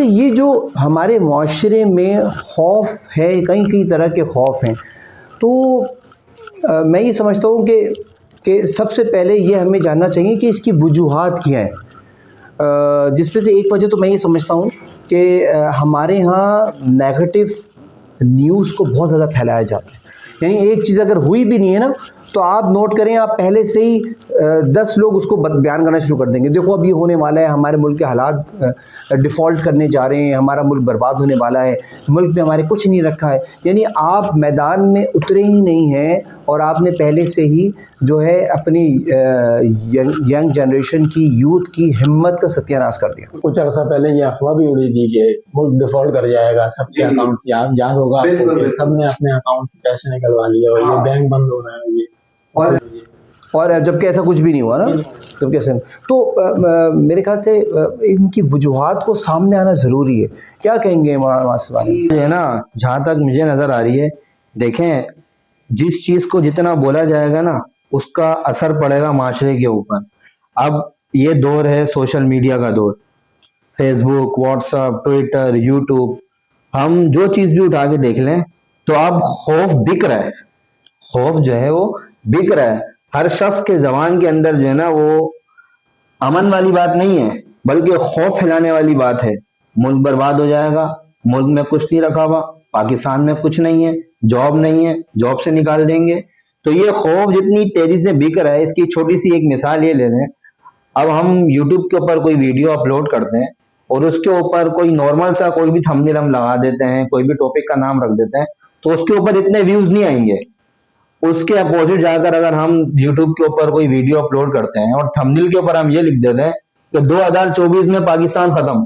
یہ جو ہمارے معاشرے میں خوف ہے، کئی کئی طرح کے خوف ہیں، تو میں یہ سمجھتا ہوں کہ سب سے پہلے یہ ہمیں جاننا چاہیے کہ اس کی وجوہات کیا ہیں، جس میں سے ایک وجہ تو میں یہ سمجھتا ہوں کہ ہمارے ہاں نیگیٹو نیوز کو بہت زیادہ پھیلایا جاتا ہے. یعنی ایک چیز اگر ہوئی بھی نہیں ہے نا، تو آپ نوٹ کریں، آپ پہلے سے ہی 10 لوگ اس کو بیان کرنا شروع کر دیں گے. دیکھو اب یہ ہونے والا ہے، ہمارے ملک کے حالات ڈیفالٹ کرنے جا رہے ہیں، ہمارا ملک برباد ہونے والا ہے، ملک میں ہمارے کچھ نہیں رکھا ہے. یعنی آپ میدان میں اترے ہی نہیں ہیں اور آپ نے پہلے سے ہی جو ہے اپنی ینگ جنریشن کی، یوتھ کی ہمت کا ستیہ ناش کر دیا. کچھ عرصہ پہلے یہ افواہ بھی اڑی تھی کہ ملک ڈیفالٹ کر جائے گا، سب کے اکاؤنٹ یاد ہوگا آپ کو کہ سب نے اپنے اکاؤنٹ سے پیسے نکلوا لیے اور یہ بینک بند ہو رہے ہیں اور جبکہ ایسا کچھ بھی نہیں ہوا نا. جبکہ ایسا تو میرے خیال سے ان کی وجوہات کو سامنے آنا ضروری ہے. کیا کہیں گے یہ ہے نا، جہاں تک مجھے نظر آ رہی ہے، دیکھیں جس چیز کو جتنا بولا جائے گا نا، اس کا اثر پڑے گا معاشرے کے اوپر. اب یہ دور ہے سوشل میڈیا کا دور، فیس بک، واٹس ایپ، ٹویٹر، یوٹیوب، ہم جو چیز بھی اٹھا کے دیکھ لیں تو اب خوف بک رہا ہے. خوف جو ہے وہ بک رہا ہے. ہر شخص کے زبان کے اندر جو ہے نا، وہ امن والی بات نہیں ہے بلکہ خوف پھیلانے والی بات ہے. ملک برباد ہو جائے گا، ملک میں کچھ نہیں رکھا ہوا، پاکستان میں کچھ نہیں ہے، جاب نہیں ہے، جاب سے نکال دیں گے. تو یہ خوف جتنی تیزی سے بک رہا ہے، اس کی چھوٹی سی ایک مثال یہ لے لیں. اب ہم یوٹیوب کے اوپر کوئی ویڈیو اپلوڈ کرتے ہیں اور اس کے اوپر کوئی نارمل سا کوئی بھی تھمبنیل ہم لگا دیتے ہیں، کوئی بھی ٹاپک کا نام رکھ دیتے ہیں، تو اس کے اوپر اتنے ویوز نہیں آئیں گے. اس کے اپوزٹ جا کر اگر ہم یوٹیوب کے اوپر کوئی ویڈیو اپلوڈ کرتے ہیں اور تھمبنیل کے اوپر ہم یہ لکھ دیتے ہیں کہ 2024 میں پاکستان ختم،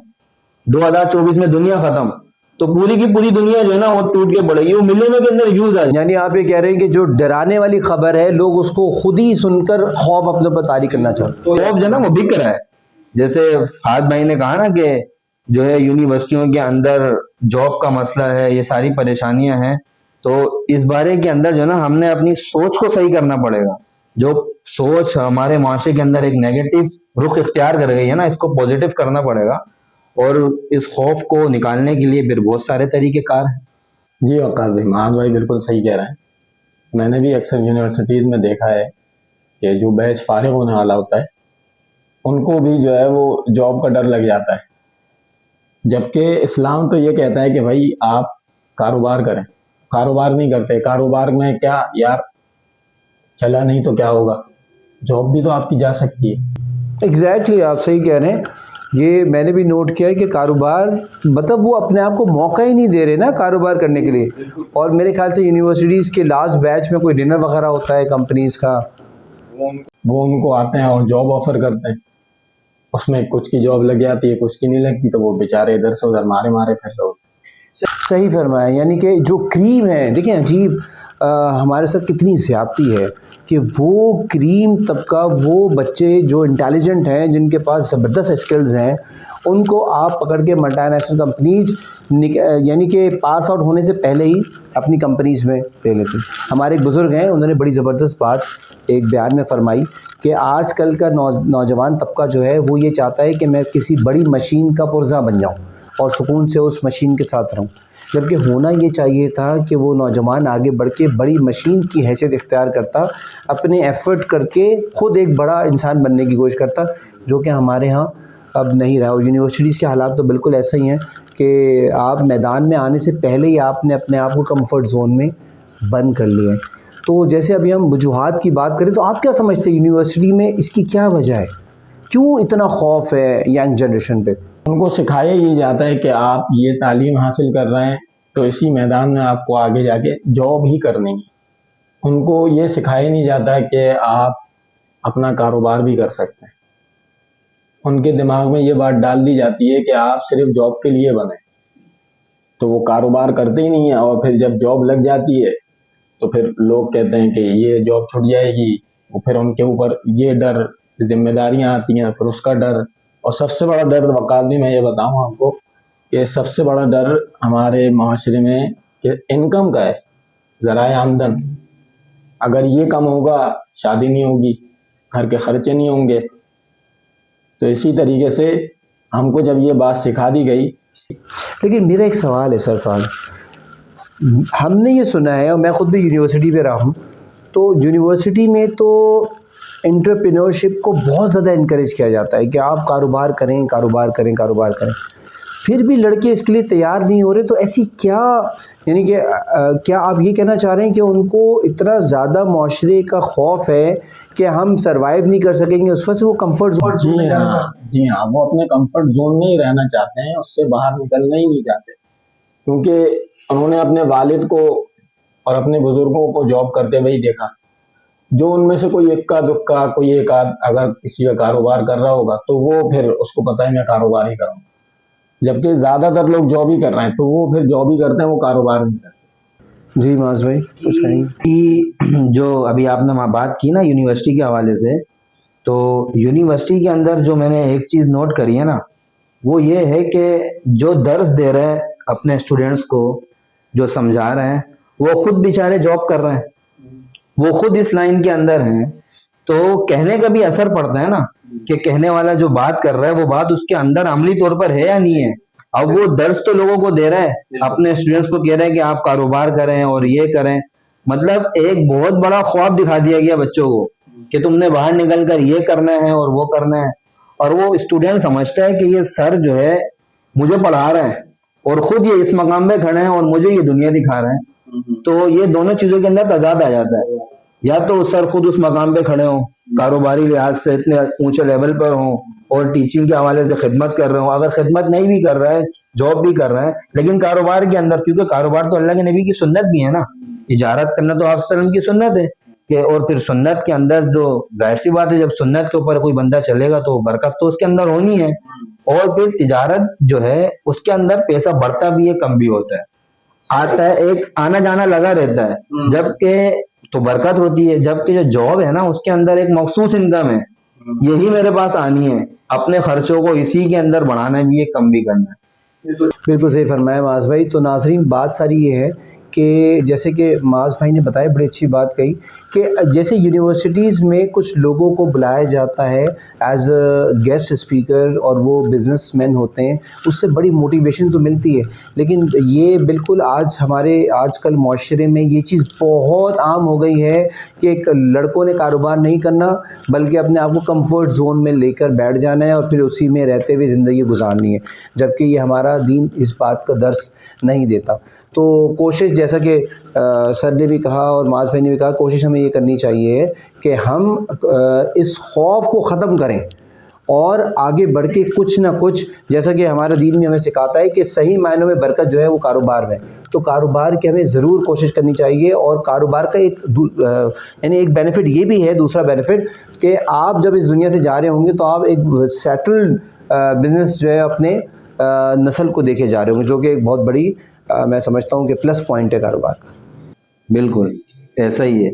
2024 میں دنیا ختم، تو پوری کی پوری دنیا جو ہے نا وہ ٹوٹ کے پڑے گی. وہ ملینوں کے اندر ویوز آ جائیں. یعنی آپ یہ کہہ رہے ہیں کہ جو ڈرانے والی خبر ہے، لوگ اس کو خود ہی سن کر خوف اپنے اوپر طاری کرنا چاہتے ہیں. خوف جو ہے نا وہ بک رہا ہے. جیسے فہد بھائی نے کہا نا کہ جو ہے یونیورسٹیوں کے اندر جاب کا مسئلہ ہے، یہ ساری پریشانیاں ہیں، تو اس بارے کے اندر جو ہے نا ہم نے اپنی سوچ کو صحیح کرنا پڑے گا. جو سوچ ہمارے معاشرے کے اندر ایک نیگیٹو رخ اختیار کر گئی ہے نا، اس کو پازیٹو کرنا پڑے گا. اور اس خوف کو نکالنے کے لیے پھر بہت سارے طریقے کار ہیں. جی وقاص بھائی، معاذ بھائی بالکل صحیح کہہ رہے ہیں. میں نے بھی اکثر یونیورسٹیز میں دیکھا ہے کہ جو بیچ فارغ ہونے والا ہوتا ہے ان کو بھی جو ہے وہ جاب کا ڈر لگ جاتا ہے. جبکہ اسلام تو یہ کہتا ہے کہ بھائی آپ کاروبار کریں. کاروبار نہیں کرتے. کاروبار میں کیا یار، چلا نہیں تو کیا ہوگا، جاب بھی تو آپ کی جا سکتی ہے. ایگزیکٹلی آپ صحیح کہہ رہے ہیں. یہ میں نے بھی نوٹ کیا ہے کہ کاروبار مطلب وہ اپنے آپ کو موقع ہی نہیں دے رہے نا کاروبار کرنے کے لیے. اور میرے خیال سے یونیورسٹیز کے لاسٹ بیچ میں کوئی ڈنر وغیرہ ہوتا ہے کمپنیز کا، وہ ان کو آتے ہیں اور جاب آفر کرتے ہیں. اس میں کچھ کی جاب لگ جاتی ہے، کچھ کی نہیں لگتی، تو وہ بیچارے ادھر سے ادھر مارے مارے پھر لوگ. صحیح فرمایا. یعنی کہ جو کریم ہے، دیکھیں عجیب ہمارے ساتھ کتنی زیادتی ہے کہ وہ کریم طبقہ، وہ بچے جو انٹیلیجنٹ ہیں، جن کے پاس زبردست اسکلز ہیں، ان کو آپ پکڑ کے ملٹی نیشنل کمپنیز یعنی کہ پاس آؤٹ ہونے سے پہلے ہی اپنی کمپنیز میں لے لیتے ہیں. ہمارے ایک بزرگ ہیں، انہوں نے بڑی زبردست بات ایک بیان میں فرمائی کہ آج کل کا نوجوان طبقہ جو ہے وہ یہ چاہتا ہے کہ میں کسی بڑی مشین کا پرزہ بن جاؤں اور سکون سے اس مشین کے ساتھ رہوں. جبکہ ہونا یہ چاہیے تھا کہ وہ نوجوان آگے بڑھ کے بڑی مشین کی حیثیت اختیار کرتا، اپنے ایفرٹ کر کے خود ایک بڑا انسان بننے کی کوشش کرتا، جو کہ ہمارے ہاں اب نہیں رہا. اور یونیورسٹیز کے حالات تو بالکل ایسے ہی ہیں کہ آپ میدان میں آنے سے پہلے ہی آپ نے اپنے آپ کو کمفرٹ زون میں بند کر لیا ہے. تو جیسے ابھی ہم وجوہات کی بات کریں تو آپ کیا سمجھتے ہیں یونیورسٹی میں اس کی کیا وجہ ہے؟ کیوں اتنا خوف ہے ینگ جنریشن پہ؟ ان کو سکھایا یہ جاتا ہے کہ آپ یہ تعلیم حاصل کر رہے ہیں تو اسی میدان میں آپ کو آگے جا کے جاب ہی کرنی ہے. ان کو یہ سکھایا نہیں جاتا ہے کہ آپ اپنا کاروبار بھی کر سکتے ہیں. ان کے دماغ میں یہ بات ڈال دی جاتی ہے کہ آپ صرف جاب کے لیے بنے، تو وہ کاروبار کرتے ہی نہیں ہیں. اور پھر جب جاب لگ جاتی ہے تو پھر لوگ کہتے ہیں کہ یہ جاب چھوٹ جائے گی، وہ پھر ان کے اوپر یہ ڈر، ذمہ داریاں آتی ہیں، پھر اس کا ڈر. اور سب سے بڑا ڈر وقال بھی میں یہ بتاؤں آپ کو کہ سب سے بڑا ڈر ہمارے معاشرے میں کہ انکم کا ہے، ذرائع آمدن. اگر یہ کم ہوگا شادی نہیں ہوگی، گھر کے خرچے نہیں ہوں گے. تو اسی طریقے سے ہم کو جب یہ بات سکھا دی گئی لیکن میرا ایک سوال ہے سر فہد، ہم نے یہ سنا ہے، اور میں خود بھی یونیورسٹی پہ رہا ہوں، تو یونیورسٹی میں تو انٹرپرینورشپ کو بہت زیادہ انکریج کیا جاتا ہے کہ آپ کاروبار کریں، کاروبار کریں، کاروبار کریں، پھر بھی لڑکے اس کے لیے تیار نہیں ہو رہے. تو ایسی کیا، یعنی کہ کیا آپ یہ کہنا چاہ رہے ہیں کہ ان کو اتنا زیادہ معاشرے کا خوف ہے کہ ہم سروائیو نہیں کر سکیں گے، اس وجہ سے وہ کمفرٹ زون؟ جی ہاں، وہ اپنے کمفرٹ زون میں ہی رہنا چاہتے ہیں، اس سے باہر نکلنا ہی نہیں چاہتے، کیونکہ انہوں نے اپنے والد کو اور اپنے بزرگوں کو جاب کرتے ہوئے ہی دیکھا. جو ان میں سے کوئی اکا دکا، کوئی ایک آدھ اگر کسی کا کاروبار کر رہا ہوگا تو وہ پھر اس کو پتہ ہے میں کاروبار ہی کروں، جبکہ زیادہ تر لوگ جاب ہی کر رہے ہیں، تو وہ پھر جاب ہی کرتے ہیں، وہ کاروبار نہیں کرتے. جی معاذ بھائی کچھ کہیں؟ کہ جو ابھی آپ نے بات کی نا یونیورسٹی کے حوالے سے، تو یونیورسٹی کے اندر جو میں نے ایک چیز نوٹ کری ہے نا، وہ یہ ہے کہ جو درس دے رہے ہیں اپنے اسٹوڈینٹس کو، جو سمجھا رہے ہیں، وہ خود بیچارے جاب کر رہے ہیں، وہ خود اس لائن کے اندر ہیں. تو کہنے کا بھی اثر پڑتا ہے نا، کہ کہنے والا جو بات کر رہا ہے وہ بات اس کے اندر عملی طور پر ہے یا نہیں ہے. اب وہ درس تو لوگوں کو دے رہا ہے، اپنے اسٹوڈینٹس کو کہہ رہا ہے کہ آپ کاروبار کریں اور یہ کریں. مطلب ایک بہت بڑا خواب دکھا دیا گیا بچوں کو کہ تم نے باہر نکل کر یہ کرنا ہے اور وہ کرنا ہے. اور وہ اسٹوڈینٹ سمجھتا ہے کہ یہ سر جو ہے مجھے پڑھا رہے ہیں اور خود یہ اس مقام پہ کھڑے ہیں اور مجھے یہ دنیا دکھا رہے ہیں. تو یہ دونوں چیزوں کے اندر تضاد آ جاتا ہے. یا تو سر خود اس مقام پہ کھڑے ہوں، کاروباری لحاظ سے اتنے اونچے لیول پر ہوں اور ٹیچنگ کے حوالے سے خدمت کر رہے ہوں. اگر خدمت نہیں بھی کر رہا ہے، جاب بھی کر رہے ہیں، لیکن کاروبار کے اندر، کیونکہ کاروبار تو اللہ کے نبی کی سنت بھی ہے نا، تجارت کرنا تو آپ وسلم کی سنت ہے کہ، اور پھر سنت کے اندر جو ظاہر سی بات ہے جب سنت کے اوپر کوئی بندہ چلے گا تو برکت تو اس کے اندر ہونی ہے. اور پھر تجارت جو ہے اس کے اندر پیسہ بڑھتا بھی ہے، کم بھی ہوتا ہے، آتا ہے، ایک آنا جانا لگا رہتا ہے، جبکہ تو برکت ہوتی ہے. جبکہ جو جاب ہے نا اس کے اندر ایک مخصوص انکم ہے، یہی میرے پاس آنی ہے، اپنے خرچوں کو اسی کے اندر بڑھانا بھی ہے، کم بھی کرنا ہے. بالکل صحیح فرمایا معاذ بھائی. تو ناظرین بات ساری یہ ہے کہ جیسے کہ معاذ بھائی نے بتایا، بڑی اچھی بات کہی کہ جیسے یونیورسٹیز میں کچھ لوگوں کو بلایا جاتا ہے ایز اے گیسٹ اسپیکر اور وہ بزنس مین ہوتے ہیں، اس سے بڑی موٹیویشن تو ملتی ہے. لیکن یہ بالکل آج کل معاشرے میں یہ چیز بہت عام ہو گئی ہے کہ ایک لڑکوں نے کاروبار نہیں کرنا بلکہ اپنے آپ کو کمفرٹ زون میں لے کر بیٹھ جانا ہے اور پھر اسی میں رہتے ہوئے زندگی گزارنی ہے، جبکہ یہ ہمارا دین اس بات کا درس نہیں دیتا. تو کوشش، جیسا کہ سر نے بھی کہا اور معاذ بھائی نے بھی کہا، کوشش ہمیں یہ کرنی چاہیے کہ ہم اس خوف کو ختم کریں اور آگے بڑھ کے کچھ نہ کچھ، جیسا کہ ہمارا دین بھی ہمیں سکھاتا ہے کہ صحیح معنوں میں برکت جو ہے وہ کاروبار میں، تو کاروبار کی ہمیں ضرور کوشش کرنی چاہیے. اور کاروبار کا یعنی ایک بینیفٹ یہ بھی ہے، دوسرا بینیفٹ، کہ آپ جب اس دنیا سے جا رہے ہوں گے تو آپ ایک سیٹلڈ بزنس جو ہے اپنے نسل کو دیکھے جا رہے ہوں گے، جو کہ ایک بہت بڑی میں سمجھتا ہوں کہ پلس پوائنٹ ہے کاروبار کا. بالکل ایسا ہی ہے.